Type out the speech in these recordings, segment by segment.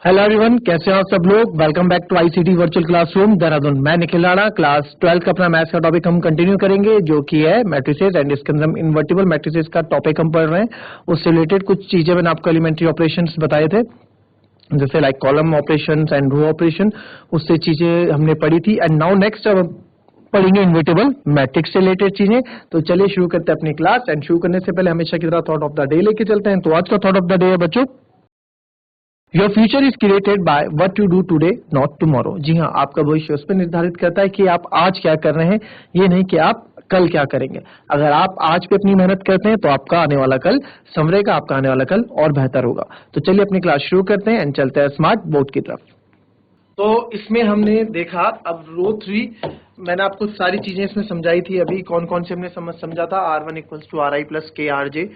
Hello everyone, कैसे हैं आप सब लोग। Welcome back to ICT virtual classroom Dehradun. मैं निखिल राणा। क्लास 12 का अपना मैथ्स का टॉपिक हम कंटिन्यू करेंगे, जो कि है मैट्रिसेस एंड इसके अंदर हम इन्वर्टिबल मैट्रिसेस का टॉपिक हम पढ़ रहे हैं। उससे रिलेटेड कुछ चीजें मैंने आपको एलिमेंट्री ऑपरेशंस बताए थे, जैसे like column operations and row operation, उससे चीजें हमने पढ़ी थी। एंड नाउ नेक्स्ट अब पढ़ेंगे इन्वर्टिबल मैट्रिक्स से रिलेटेड चीजें। तो चलिए शुरू करते हैं अपनी क्लास। एंड शुरू करने से पहले हमेशा की तरह थॉट ऑफ द डे लेके चलते हैं। तो आज का थॉट ऑफ द डे है बच्चों, your future is created by what you do today not tomorrow. जी हाँ, आपका भविष्य उस पर निर्धारित करता है कि आप आज क्या कर रहे हैं, ये नहीं कि आप कल क्या करेंगे। अगर आप आज पे अपनी मेहनत करते हैं तो आपका आने वाला कल संवरेगा, आपका आने वाला कल और बेहतर होगा। तो चलिए अपनी क्लास शुरू करते हैं एंड चलते हैं स्मार्ट बोर्ड की तरफ। तो इसमें हमने देखा, अब रो 3 मैंने आपको सारी चीजें इसमें समझाई थी। अभी कौन कौन से हमने समझा था। R1 equals to RI plus KRJ,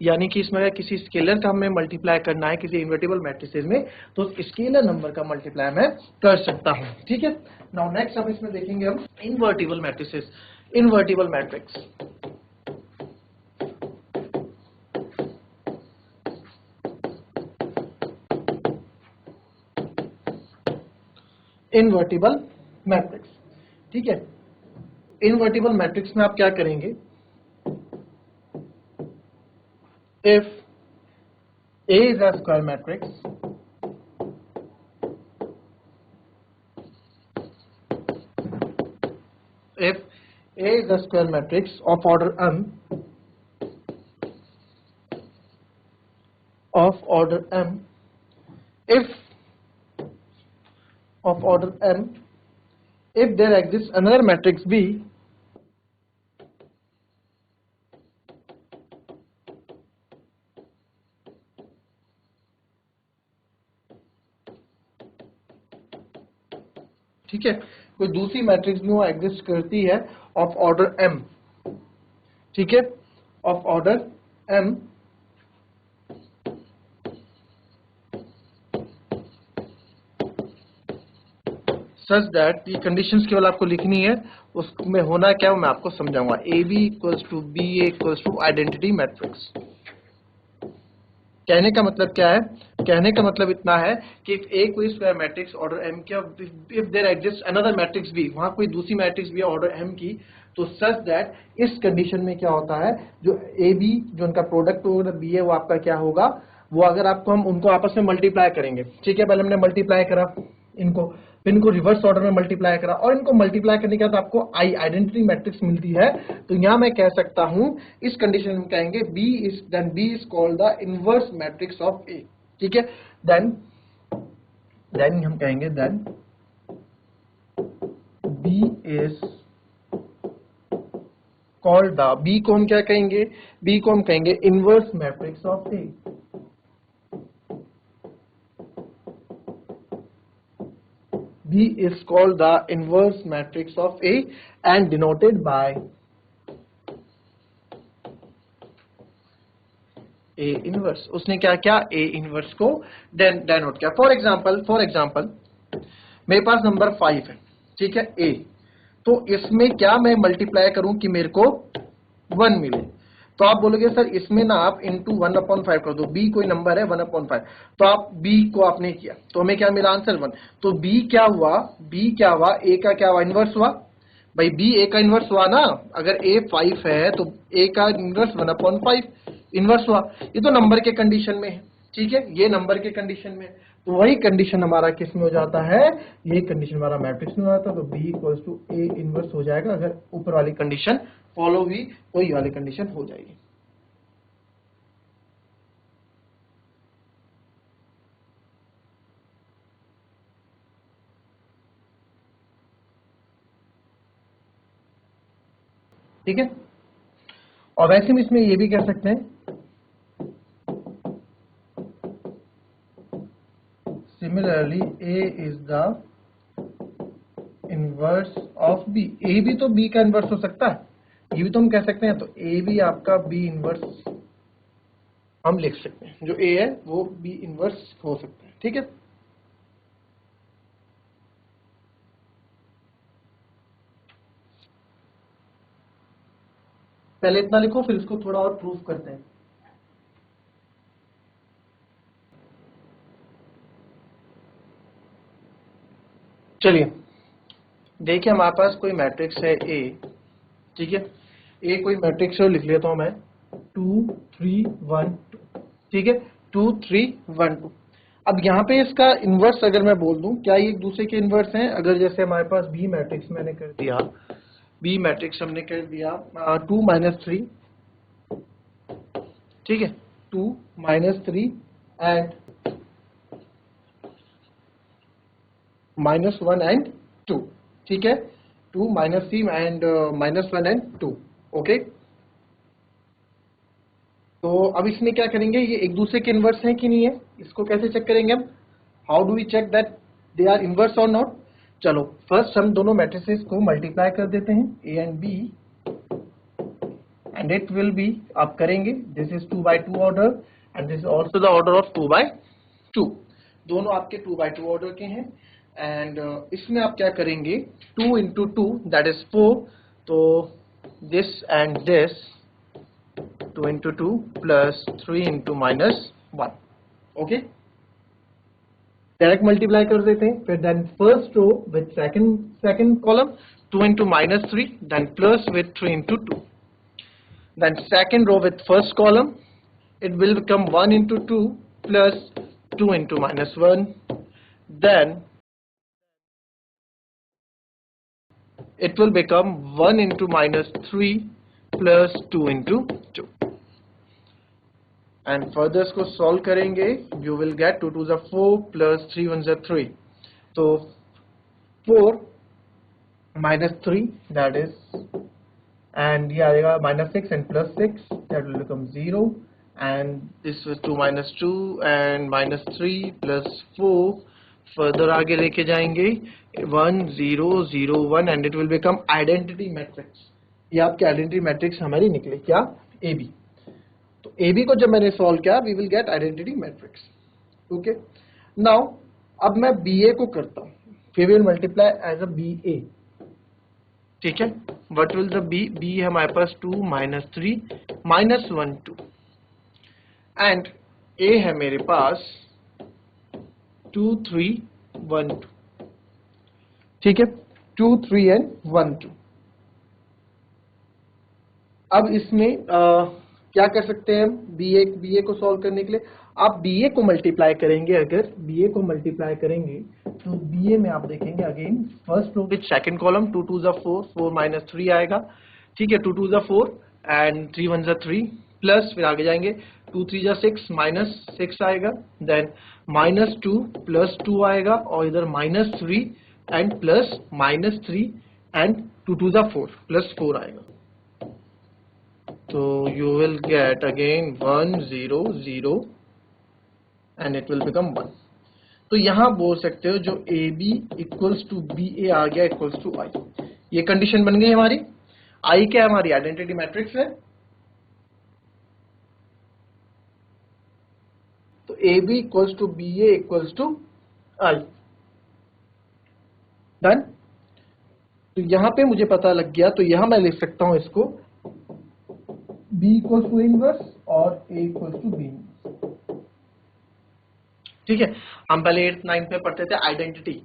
यानी कि इसमें अगर किसी स्केलर का हमें मल्टीप्लाई करना है किसी इन्वर्टिबल मैट्रिसेस में, तो स्केलर नंबर का मल्टीप्लाई मैं कर सकता हूं। ठीक है। नाउ नेक्स्ट अब इसमें देखेंगे हम invertible matrices, invertible matrix. Invertible matrix, ठीक है। इन्वर्टिबल मैट्रिक्स में आप क्या करेंगे, if A is a square matrix, if A is a square matrix of order m, of order m, if of order m, if there exists another matrix B ठीक है, कोई दूसरी मैट्रिक्स भी वो एग्जिस्ट करती है ऑफ ऑर्डर m, ठीक है, of order m, such that ये कंडीशंस केवल आपको लिखनी है, उसमें होना क्या है मैं आपको समझाऊंगा। A B equals to B A equals to identity matrix. कहने का मतलब क्या है, कहने का मतलब इतना है कि इफ ए कोई स्क्वायर मैट्रिक्स ऑर्डर m की, if there exist another matrix B, वहां कोई दूसरी मैट्रिक्स भी है ऑर्डर m की, तो सच दैट इस कंडीशन में क्या होता है, जो ए बी जो उनका प्रोडक्ट होगा बी है, वो आपका क्या होगा, वो अगर आपको हम उनको आपस में मल्टीप्लाई करेंगे, ठीक है, पहले हमने मल्टीप्लाई करा इनको, फिर इनको रिवर्स ऑर्डर में मल्टीप्लाई करा, और इनको मल्टीप्लाई करने के बाद आपको आइडेंटिटी मैट्रिक्स मिलती है। तो यहां मैं कह सकता हूं, इस कंडीशन में कहेंगे B is called the inverse matrix of A, ठीक है। देन हम कहेंगे then B is called the, B को हम क्या कहेंगे, B को हम कहेंगे inverse matrix of A। B is called the inverse matrix of A and denoted by A inverse। उसने क्या क्या, A inverse को डेनोट किया। फॉर एग्जाम्पल मेरे पास नंबर 5 है, ठीक है, A, तो इसमें क्या मैं मल्टीप्लाई करूं कि मेरे को 1 मिले। तो आप बोलोगे सर इसमें ना आप इंटू 1/5 कर दो, B कोई नंबर है 1/5, तो आप B को आपने किया तो हमें क्या मिला, आंसर 1। तो B क्या हुआ, A का क्या हुआ, इनवर्स हुआ। भाई B A का इनवर्स हुआ ना, अगर A 5 है तो A का इनवर्स 1/5 इनवर्स हुआ। ये तो नंबर के कंडीशन में है, ठीक है, ये नंबर के कंडीशन में। तो वही कंडीशन हमारा किस में हो जाता है, ये कंडीशन हमारा मैट्रिक्स में हो जाता है। तो B equals to A inverse हो जाएगा, अगर ऊपर वाली कंडीशन फॉलो हुई तो ये वाली कंडीशन हो जाएगी। ठीक है, और वैसे में इसमें ये भी कह सकते हैं, similarly A is the inverse of B। A भी तो B का इनवर्स हो सकता है, ये भी तो हम कह सकते हैं। तो A भी आपका B इनवर्स हम लिख सकते हैं, जो A है वो B इनवर्स हो सकता है, ठीक है। पहले इतना लिखो, फिर इसको थोड़ा और प्रूफ करते हैं। चलिए देखिए हमारे पास कोई मैट्रिक्स है ए, ठीक है, ए कोई मैट्रिक्स है, लिख लेता हूं मैं 2 3 1 2, ठीक है, 2 3 1 2। अब यहाँ पे इसका इन्वर्स अगर मैं बोल दूं, क्या ये एक दूसरे के इन्वर्स हैं? अगर जैसे हमारे पास बी मैट्रिक्स मैंने कर दिया, बी मैट्रिक्स हमने कर दिया 2 -3, ठीक है, 2 -3 एंड -1 एंड 2, ठीक है, 2 -3 एंड -1 एंड 2, ओके। तो अब इसमें क्या करेंगे, ये एक दूसरे के इन्वर्स हैं कि नहीं है, इसको कैसे चेक करेंगे हम? How do we check that they are inverse और नॉट? चलो फर्स्ट हम दोनों मैट्रिसेस को मल्टीप्लाई कर देते हैं, A and B, and it will be, आप करेंगे, this is 2/2 order and this is also the order of 2/2, दोनों आपके 2/2 ऑर्डर के हैं। एंड इसमें आप क्या करेंगे, 2 into 2 दैट इज 4, तो this and this 2 into 2 plus 3 into -1, okay. Direct multiply कर देते हैं, फिर then first row with second column 2 into -3, then plus with 3 into 2, then second row with first column, it will become 1 into 2 plus 2 into -1, then it will become 1 into -3 plus 2 into 2, and further इसको solve करेंगे, you will get 2 2s are 4 plus 3 1s are 3, so 4 -3 that is, and ये आएगा -6 and +6, that will become 0, and this was 2 -2 and -3 +4, further आगे लेके जाएंगे 1 0 0 1 and it will become identity matrix। ये आपके identity matrix हमारी निकले, क्या? AB। तो AB को जब मैंने सॉल्व किया, we will get identity matrix, okay. Now अब मैं BA को करता हूँ, we will multiply as a BA, ठीक है। व्हाट विल द बी है हमारे पास 2 -3 -1 2, एंड ए है मेरे पास 2 3 1 2, ठीक है, 2 3 एंड 1 2। अब इसमें क्या कर सकते हैं हम बीए को सॉल्व करने के लिए? आप बीए को मल्टीप्लाई करेंगे, अगर बीए को मल्टीप्लाई करेंगे तो बीए में आप देखेंगे again first row with second column 2 2s are 4 4 -3 आएगा, ठीक है, 2 2s are 4 and 3 1s are 3, plus फिर आगे जाएंगे 2 3s are 6 -6 आएगा, देन -2 +2 आएगा, और इधर -3 and plus -3 and 2 2s are 4 +4 आएगा, so you will get again 1 0 0 and it will become 1। तो यहां बोल सकते हो जो AB इक्वल्स टू BA आ गया इक्वल्स टू I, ये कंडीशन बन गई हमारी। I क्या है? हमारी आइडेंटिटी मैट्रिक्स है, तो AB equals to BA equals to I, done. तो यहां पे मुझे पता लग गया, तो यहां मैं लिख सकता हूं इसको B इक्वल्स टू इनवर्स और A equals to B inverse, ठीक है। हम पहले 8th 9th में पढ़ते थे identity,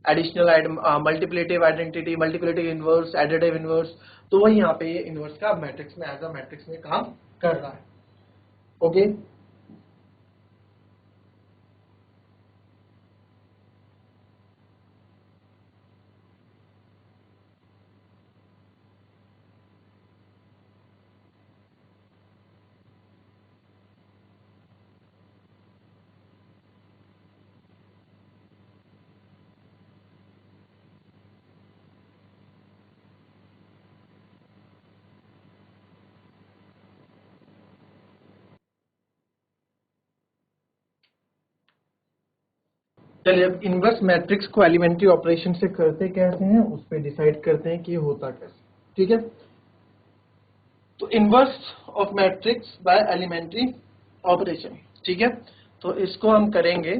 additional multiplicative identity, multiplicative inverse, additive inverse, तो वही यहाँ पे ये इनवर्स का मैट्रिक्स में एज अ मैट्रिक्स में काम कर रहा है, ओके। चलिए अब इनवर्स मैट्रिक्स को एलिमेंट्री ऑपरेशन से करते कैसे हैं, उस पर डिसाइड करते हैं कि ये होता कैसे, ठीक है। तो inverse of matrix by elementary operation, ठीक है, तो इसको हम करेंगे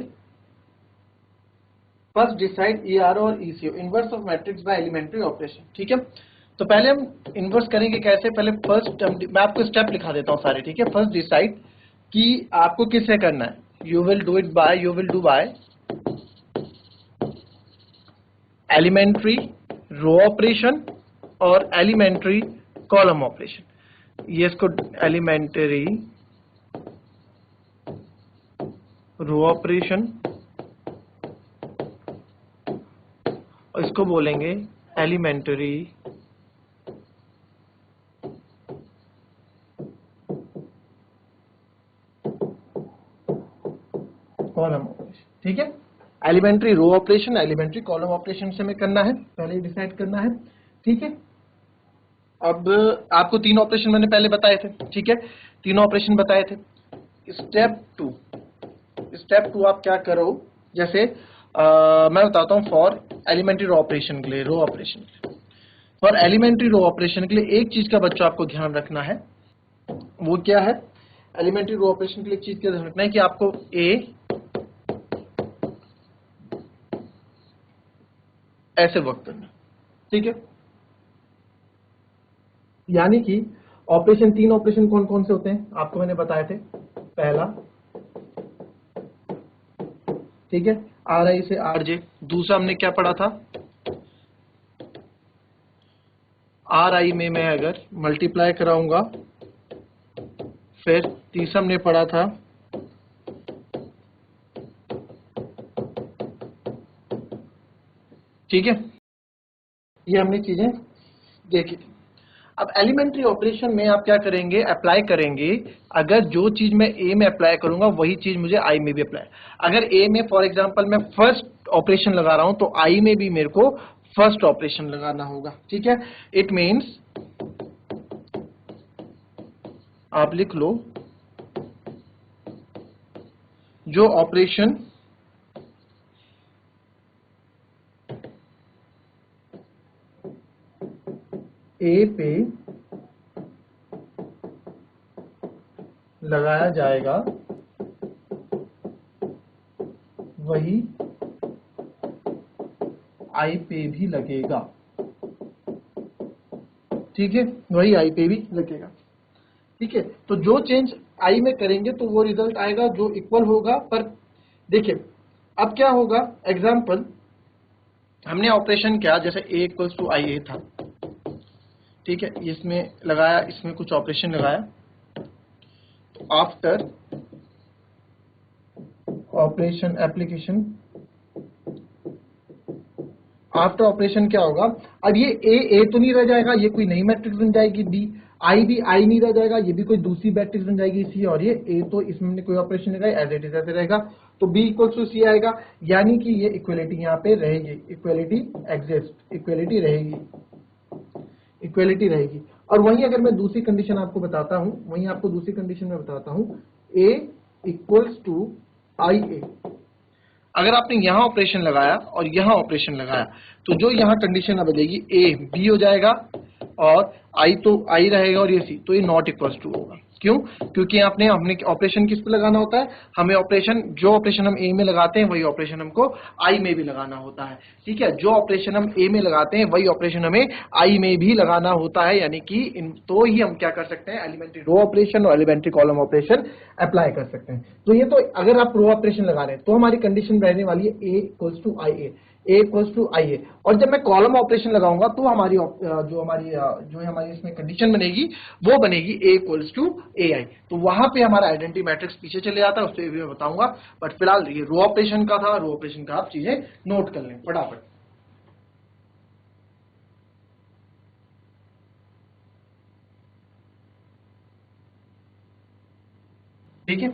फर्स्ट डिसाइड ER और ECO, inverse of matrix by elementary operation, ठीक है। तो पहले हम इनवर्स करेंगे कैसे, पहले फर्स्ट मैं आपको स्टेप लिखा देता हूं सारे, ठीक है। फर्स्ट डिसाइड कि आपको किससे करना है, you will do by elementary row operation और एलिमेंट्री कॉलम ऑपरेशन। ये इसको एलिमेंट्री रो ऑपरेशन और इसको बोलेंगे एलिमेंट्री कॉलम ऑपरेशन। ठीक है, elementary row operation, elementary column operation से हमें करना है, पहले डिसाइड करना है। ठीक है, अब आपको 3 ऑपरेशन मैंने पहले बताए थे। ठीक है, 3 ऑपरेशन बताए थे। स्टेप टू आप क्या करो, जैसे मैं बताता हूं फॉर एलिमेंट्री रो ऑपरेशन के लिए, रो ऑपरेशन के लिए, फॉर एलिमेंट्री रो ऑपरेशन के लिए एक चीज का बच्चों आपको ध्यान रखना है, वो क्या है? एलिमेंट्री रो ऑपरेशन के लिए एक चीज का ध्यान रखना है कि आपको ए ऐसे वर्क करना। ठीक है, यानी कि ऑपरेशन 3 ऑपरेशन कौन कौन से होते हैं आपको मैंने बताए थे। पहला, ठीक है, आर आई से आर जे। दूसरा हमने क्या पढ़ा था? आर आई में मैं अगर मल्टीप्लाई कराऊंगा। फिर तीसरा हमने पढ़ा था ठीक है, ये हमने चीजें देखी थी। अब एलिमेंट्री ऑपरेशन में आप क्या करेंगे? अप्लाई करेंगे। अगर जो चीज मैं ए में अप्लाई करूंगा वही चीज मुझे आई में भी अप्लाई। अगर ए में फॉर एग्जांपल मैं फर्स्ट ऑपरेशन लगा रहा हूं तो आई में भी मेरे को फर्स्ट ऑपरेशन लगाना होगा। ठीक है, इट मींस आप लिख लो, जो ऑपरेशन ए पे लगाया जाएगा वही आई पे भी लगेगा। ठीक है, वही आई पे भी लगेगा। ठीक है, तो जो चेंज आई में करेंगे तो वो रिजल्ट आएगा जो इक्वल होगा। पर देखिए अब क्या होगा, एग्जाम्पल हमने ऑपरेशन किया, जैसे ए इक्वल्स टू आई ए था। ठीक है, इसमें लगाया, इसमें कुछ ऑपरेशन लगाया, तो after operation application, after operation क्या होगा? अब ये ए तो नहीं रह जाएगा, ये कोई नई मैट्रिक्स बन जाएगी। बी आई भी आई नहीं रह जाएगा, ये भी कोई दूसरी मैट्रिक्स बन जाएगी सी। और ये ए तो इसमें हमने कोई ऑपरेशन लगाया, एज इट इज ऐसे रहेगा। तो बी इक्वल्स टू सी आएगा, यानी कि ये इक्वलिटी यहाँ पे रहेगी, इक्वलिटी एग्जिस्ट, इक्वलिटी रहेगी, इक्वलिटी रहेगी। और वहीं अगर मैं दूसरी कंडीशन आपको बताता हूं, वहीं आपको दूसरी कंडीशन में बताता हूं, ए इक्वल्स टू आई ए। अगर आपने यहां ऑपरेशन लगाया और यहां ऑपरेशन लगाया तो जो यहां कंडीशन अब बदलेगी, ए बी हो जाएगा और आई तो आई रहेगा और ये सी, तो ये नॉट इक्वल्स टू होगा। क्यों? क्योंकि हमने ऑपरेशन किस पे लगाना होता है? हमें ऑपरेशन, जो ऑपरेशन हम ए में लगाते हैं वही ऑपरेशन हमको आई में भी लगाना होता है। ठीक है, जो ऑपरेशन हम ए में लगाते हैं वही ऑपरेशन हमें आई में भी लगाना होता है, यानी कि तो ही हम क्या कर सकते हैं? एलिमेंट्री रो ऑपरेशन और एलिमेंट्री कॉलम ऑपरेशन अप्लाई कर सकते हैं। तो ये तो अगर आप रो ऑपरेशन लगा रहे हैं तो हमारी कंडीशन रहने वाली है A equals to I A, A equals to I A. और जब मैं कॉलम ऑपरेशन लगाऊंगा तो हमारी जो हमारी इसमें कंडीशन बनेगी वो बनेगी ए इक्वल्स टू ए आई। तो वहां पे हमारा आइडेंटिटी मैट्रिक्स पीछे चले जाता है, उससे भी मैं बताऊंगा। बट फिलहाल ये रो ऑपरेशन का था, रो ऑपरेशन का आप चीजें नोट कर लें फटाफट। ठीक है,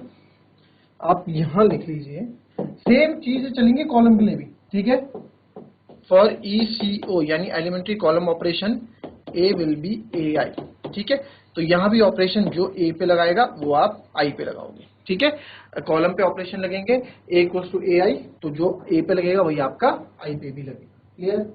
आप यहां लिख लीजिए, सेम चीज चलेंगे कॉलम के लिए भी। ठीक है, फॉर ECO यानी elementary column operation A will be A I. ठीक है, तो यहां भी ऑपरेशन जो ए पे लगाएगा वो आप आई पे लगाओगे। ठीक है, कॉलम पे ऑपरेशन लगेंगे ए इक्वल्स टू ए आई, तो जो ए पे लगेगा वही आपका आई पे भी लगेगा। क्लियर?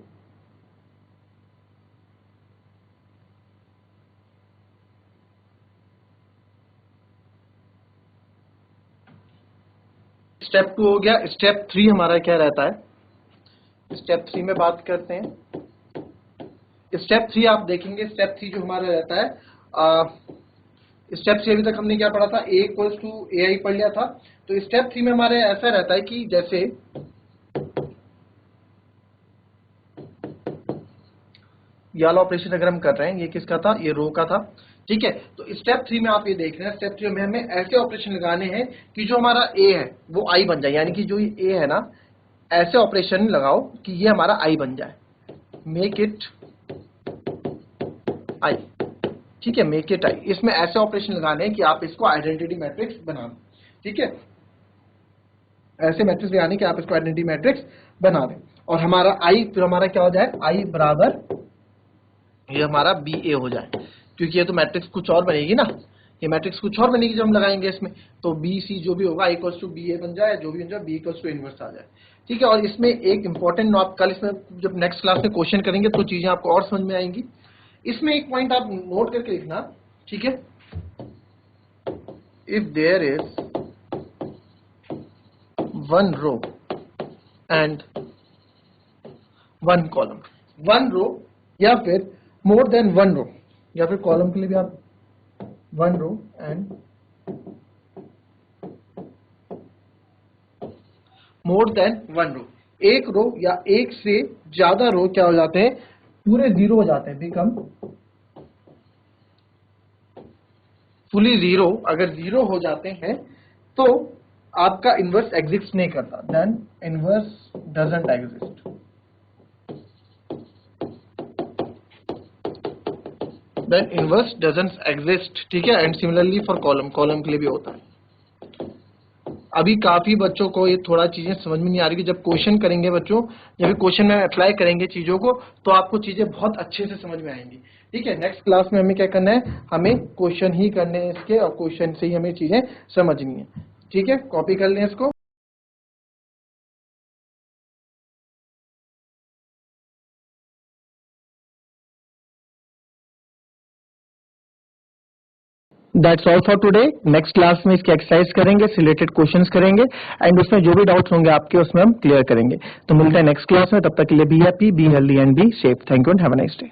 स्टेप 2 हो गया। स्टेप 3 हमारा क्या रहता है? स्टेप 3 में बात करते हैं। स्टेप 3 आप देखेंगे, स्टेप 3 जो हमारा रहता है, स्टेप 3 अभी तक हमने क्या पढ़ा था? ए इक्वल्स टू ए आई पढ़ लिया था। तो स्टेप 3 में हमारे ऐसा रहता है कि जैसे ये वाला ऑपरेशन अगर हम कर रहे हैं, ये किसका था, ये रो का था, ठीक है। तो स्टेप 3 में आप ये देख रहे हैं, स्टेप 3 में हमें ऐसे ऑपरेशन लगाने हैं कि जो हमारा ए है वो आई बन जाए, यानी कि जो ये ए है ना, ऐसे ऑपरेशन लगाओ कि ये हमारा आई बन जाए, मेक इट आई, ठीक है, मेक इट आई। इसमें ऐसे ऑपरेशन लगाने हैं कि आप इसको आइडेंटिटी मैट्रिक्स बना दें, ठीक है, ऐसे मैट्रिक्स लगाने कि आप इसको आइडेंटिटी मैट्रिक्स बना दें, और हमारा आई फिर हमारा क्या हो जाए, आई बराबर ये हमारा बी ए हो जाए, क्योंकि ये तो मैट्रिक्स कुछ और बनेगी ना, ये मैट्रिक्स कुछ और बनेगी जब हम लगाएंगे इसमें, तो बी सी जो भी होगा इक्वल्स टू बी ए बन जाए, जो भी बन जाए बी इक्वल्स टू इनवर्स आ जाए, ठीक है। और इसमें एक इंपॉर्टेंट, आप कल इसमें जब नेक्स्ट क्लास में क्वेश्चन करेंगे तो चीजें आपको और समझ में आएंगी। इसमें एक पॉइंट आप नोट करके लिखना, ठीक है, if there is one row and one column, one row या फिर मोर देन वन रो, या फिर कॉलम के लिए भी आप one row and more than one row, एक रो या एक से ज्यादा रो क्या हो जाते हैं, पूरे जीरो हो जाते हैं, बिकम फुली जीरो। अगर जीरो हो जाते हैं तो आपका इनवर्स एग्जिस्ट नहीं करता, then inverse doesn't exist, then inverse doesn't exist, ठीक है। And similarly for column, column के लिए भी होता है। अभी काफी बच्चों को ये थोड़ा चीजें समझ में नहीं आ रही कि जब क्वेश्चन करेंगे बच्चों, जब क्वेश्चन में अप्लाई करेंगे चीजों को, तो आपको चीजें बहुत अच्छे से समझ में आएंगी, ठीक है। नेक्स्ट क्लास में हमें क्या करना है, हमें क्वेश्चन ही करने हैं इसके, और क्वेश्चन से ही हमें चीजें समझनी है, ठीक है। कॉपी कर लें इसको। That's all for today. Next class में इसकी एक्सरसाइज करेंगे, रिलेटेड क्वेश्चंस करेंगे, एंड उसमें जो भी डाउट्स होंगे आपके उसमें हम क्लियर करेंगे। तो मिलते हैं नेक्स्ट क्लास में, तब तक के लिए be happy, be healthy and be safe. Thank you and have a nice day.